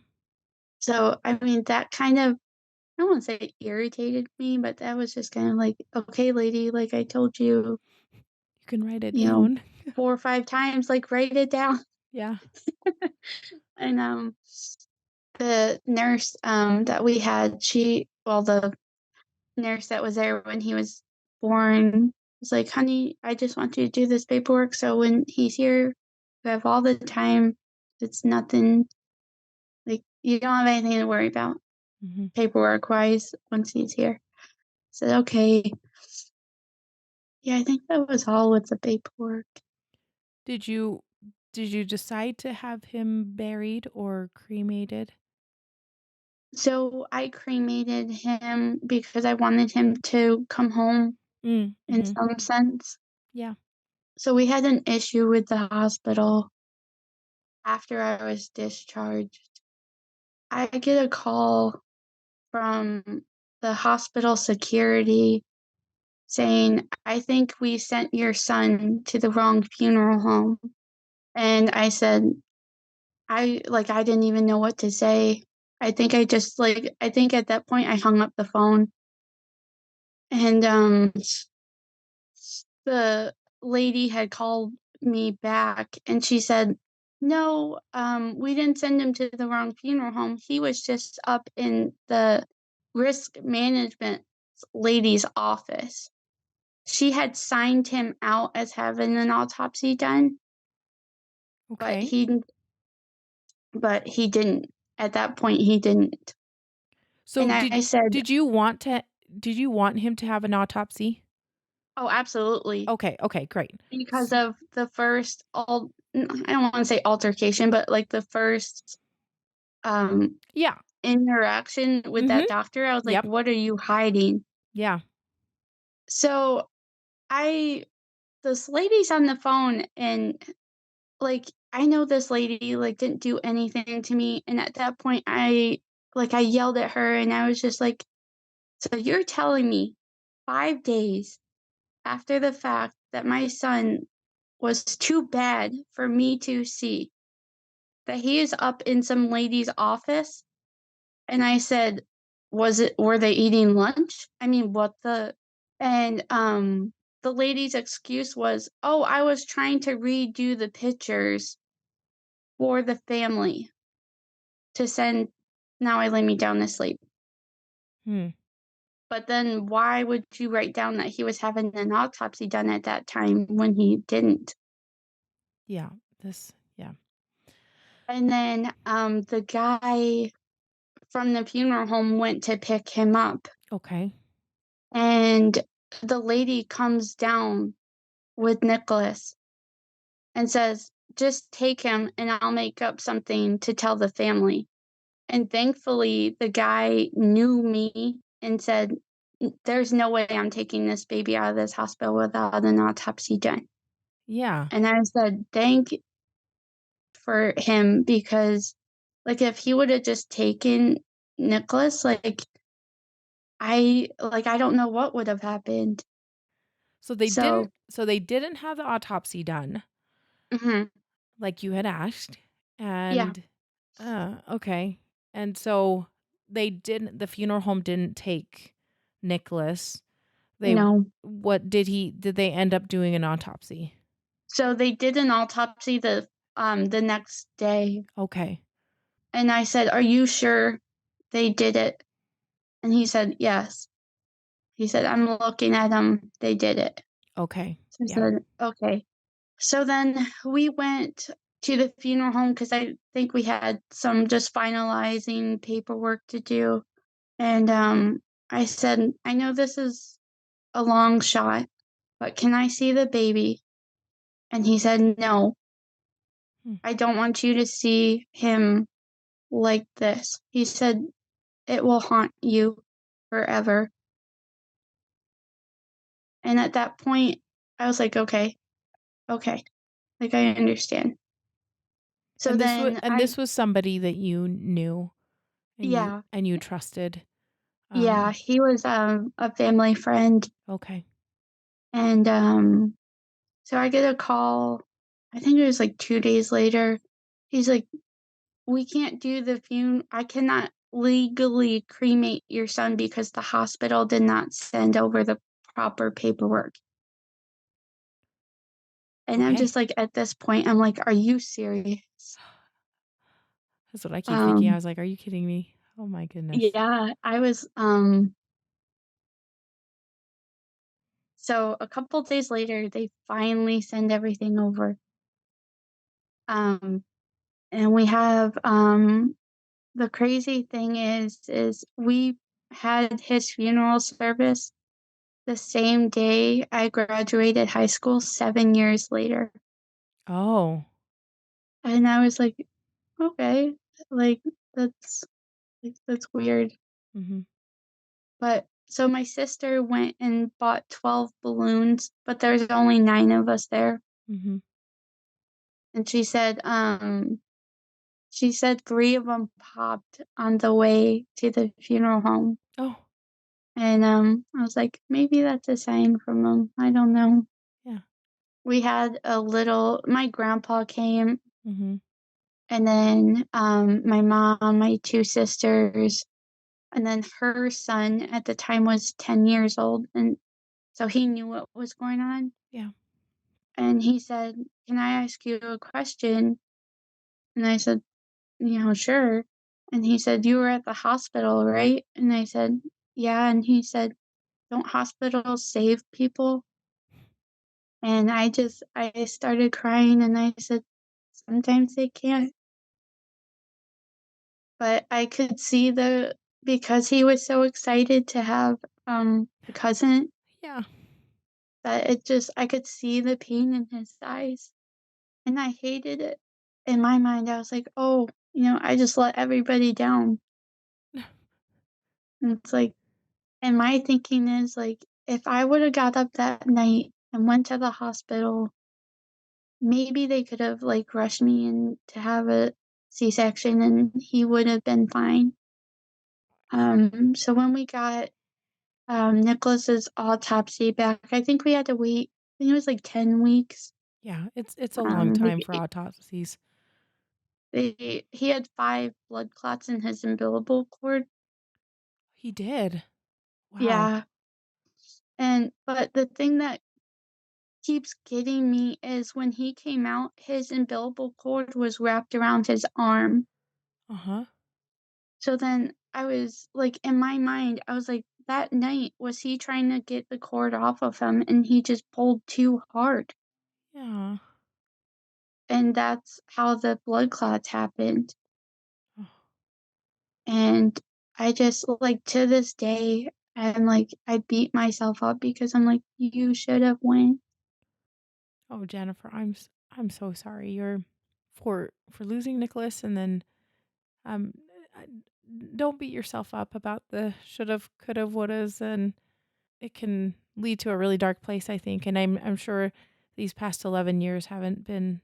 So, I mean, that kind of, I don't wanna say irritated me, but that was just kinda like, "Okay, lady, like, I told you, You can write it you know, down. 4 or 5 times, like, write it down." Yeah. And, the nurse, that we had, the nurse that was there when he was born was like, "Honey, I just want you to do this paperwork so when he's here, you have all the time. It's nothing, like, you don't have anything to worry about Mm-hmm. paperwork-wise once he's here." I said, "Okay." Yeah, I think that was all with the paperwork. Did you did you decide to have him buried or cremated? So I cremated him because I wanted him to come home Mm, in mhm. some sense. Yeah. So we had an issue with the hospital after I was discharged. I get a call from the hospital security saying, "I think we sent your son to the wrong funeral home." And I said, I didn't even know what to say. I think at that point I hung up the phone and the lady had called me back and she said, "No, we didn't send him to the wrong funeral home. He was just up in the risk management lady's office. She had signed him out as having an autopsy done, but Okay. he didn't. At that point, he didn't." And So I said, did you want him to have an autopsy? Oh, absolutely. Okay, okay, great. Because of the first I don't wanna say altercation, but, like, the first, um, Yeah. interaction with Mhm. that doctor, I was like, Yep. "What are you hiding?" Yeah. So, I this lady's on the phone and, like, I know this lady, like, didn't do anything to me, and at that point, I yelled at her, and I was just like, "So you're telling me 5 days after the fact that my son was too bad for me to see, that he is up in some lady's office?" And I said, were they eating lunch? I mean, what the and, the lady's excuse was, "Oh, I was trying to redo the pictures for the family to send now I lay me down to sleep." Hmm. But then why would you write down that he was having an autopsy done at that time when he didn't? Yeah. This yeah. And then, the guy from the funeral home went to pick him up, Okay. and the lady comes down with Nicholas and says, "Just take him and I'll make up something to tell the family." And thankfully, the guy knew me and said, "There's no way I'm taking this baby out of this hospital without an autopsy done." Yeah. And I said, "Thank for him," because, like, if he would have just taken Nicholas, I don't know what would have happened. So So they didn't have the autopsy done mhm, like you had asked. yeah, And okay. And so the funeral home didn't take Nicholas. They no. what did they end up doing an autopsy? So they did an autopsy the next day, Okay. and I said, "Are you sure they did it?" And he said, "Yes." He said, "I'm looking at them. They did it." Okay. So I Yeah. said, "Okay." So then we went to the funeral home because I think we had some just finalizing paperwork to do, and, I said, "I know this is a long shot, but can I see the baby?" And he said, "No, Hmm. I don't want you to see him like this." He said, "It will haunt you forever." And at that point, I was like, "Okay, okay, like, I understand." So then And this was somebody that you knew yeah, and you trusted. yeah, Um he was, a family friend, okay. and, so I get a call, I think it was, like, 2 days later. He's like, "We can't do the I cannot legally cremate your son because the hospital did not send over the proper paperwork." And I'm Okay. just like, at this point, I'm like, "Are you serious?" That's what I keep thinking. I Um, was like, "Are you kidding me?" Oh my goodness. yeah, I was, so a couple days later, they finally send everything over. Um, and we have, the crazy thing is we had his funeral service the same day I graduated high school 7 years later. Oh. And I was like, "Okay, like, that's that's weird." Mhm. But so my sister went and bought 12 balloons, but there's only 9 of us there, Mhm. and she said 3 of them popped on the way to the funeral home, Oh, and, I was like, "Maybe that's a sign from 'em, I don't know." yeah. We had a little my grandpa came, Mhm. and then, my mom, my 2 sisters, and then her son at the time was 10 years old, and so he knew what was going on, Yeah. and he said, "Can I ask you a question?" And I said, "Sure." And he said, "You were at the hospital, right?" And I said, "Yeah." And he said, "Don't hospitals save people?" And I started crying and I said, "Sometimes they can't." But I could see because he was so excited to have, a cousin, Yeah. that I could see the pain in his eyes, and I hated it. In my mind, I was like, "Oh, I just let everybody down." And it's like and my thinking is, like, if I would've got up that night and went to the hospital, maybe they could have, like, rushed me in to have a C-section and he would have been fine. So when we got, Nicholas's autopsy back, I think we had to wait, I think it was, like, 10 weeks. Yeah, it's a long time for They autopsies. he had 5 blood clots in his umbilical cord. He did. Wow. Yeah, but the thing that keeps getting me is when he came out, his umbilical cord was wrapped around his arm. Uh-huh. So then I was like, in my mind, I was like, that night, was he trying to get the cord off of him and he just pulled too hard? Yeah. And that's how the blood clots happened. Oh, And I just, like, to this day, I beat myself up because I'm like, you should have went. oh, Jennifer, I'm so sorry. You're for losing Nicholas, and then um I- don't beat yourself up about the should've, could've, would'ves, and it can lead to a really dark place, I think. And I'm sure these past 11 years haven't been,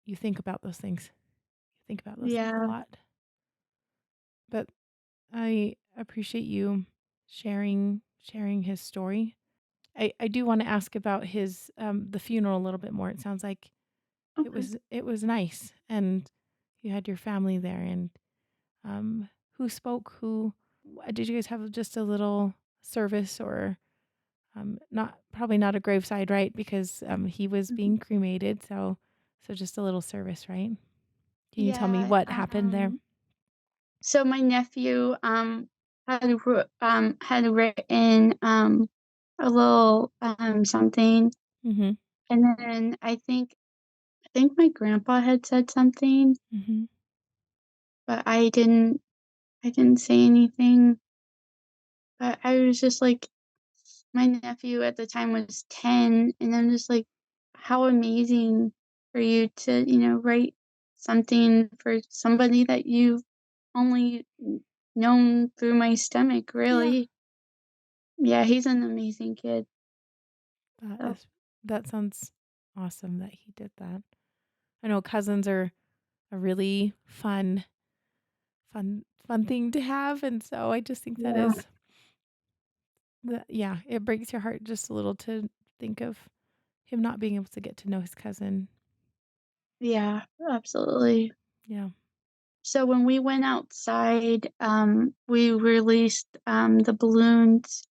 you think about those things. You think about those things a Yeah, lot. But I appreciate you sharing his story. I do want to ask about his the funeral a little bit more. It sounds like okay. it was nice, and you had your family there. And who spoke? Who did you guys have just a little service, or not, probably not a graveside, right? Because he was Mhm. being cremated, so just a little service, right? Can you tell me Yeah, what happened there? so my nephew, had written, a little, something, Mhm. and then I think my grandpa had said something, Mhm. but I didn't say anything, but I was just like, my nephew at the time was 10, and I'm just like, how amazing for you to, write something for somebody that you've only known through my stomach, Yeah. really. Yeah, he's an amazing kid. That So, is that sounds awesome that he did that. I know cousins are a really fun thing to have, and so I just think that yeah, is yeah, it breaks your heart just a little to think of him not being able to get to know his cousin. yeah, absolutely. Yeah. So when we went outside, we released, the balloons.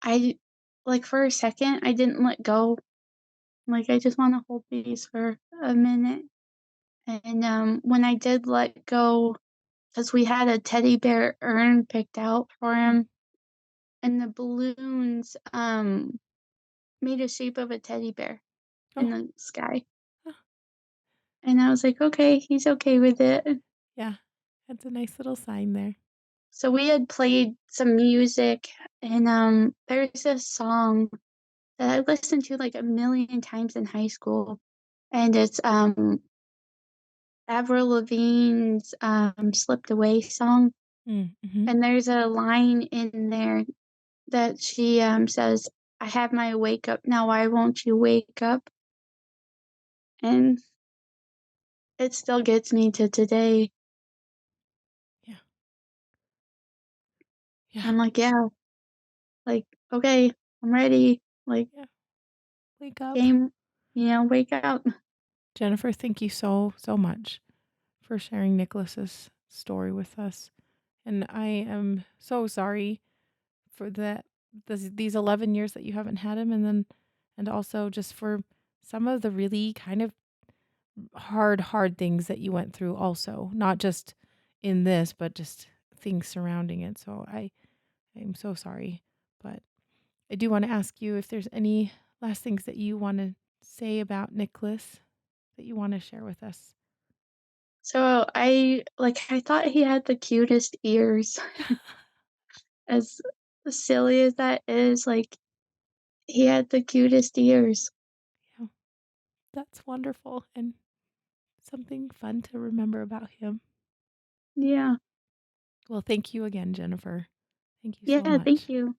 I like, for a second, I didn't let go. Like, I just wanna hold these for a minute, and, when I did let go, because we had a teddy bear urn picked out for Mm. him, and the balloons, made a shape of a teddy bear in Oh, the sky, uh, and I was like, "Okay, he's okay with it." yeah. That's a nice little sign there. So we had played some music, and, there's this song that I listened to, like, a million times in high school, and it's, Avril Lavigne's, "Slipped Away" song, Mm, mhm. and there's a line in there that she, says, "I have my wake up now, why won't you wake up?" And it still gets me to today. Yeah. Yeah. I'm like, "Yeah, like, okay, I'm ready, like, Yeah. Wake up. game, wake up." Jennifer, thank you so much for sharing Nicholas's story with us. And I am so sorry for these 11 years that you haven't had him, and also just for some of the really kind of hard things that you went through also, not just in this, but just things surrounding it. So I'm so sorry. But I do want to ask you if there's any last things that you want to say about Nicholas that you want to share with us. So I thought he had the cutest ears. As silly as that is, like, He had the cutest ears. Yeah, that's wonderful and something fun to remember about him. Yeah. Well, thank you again, Jennifer. Thank you so Yeah, thank much. you.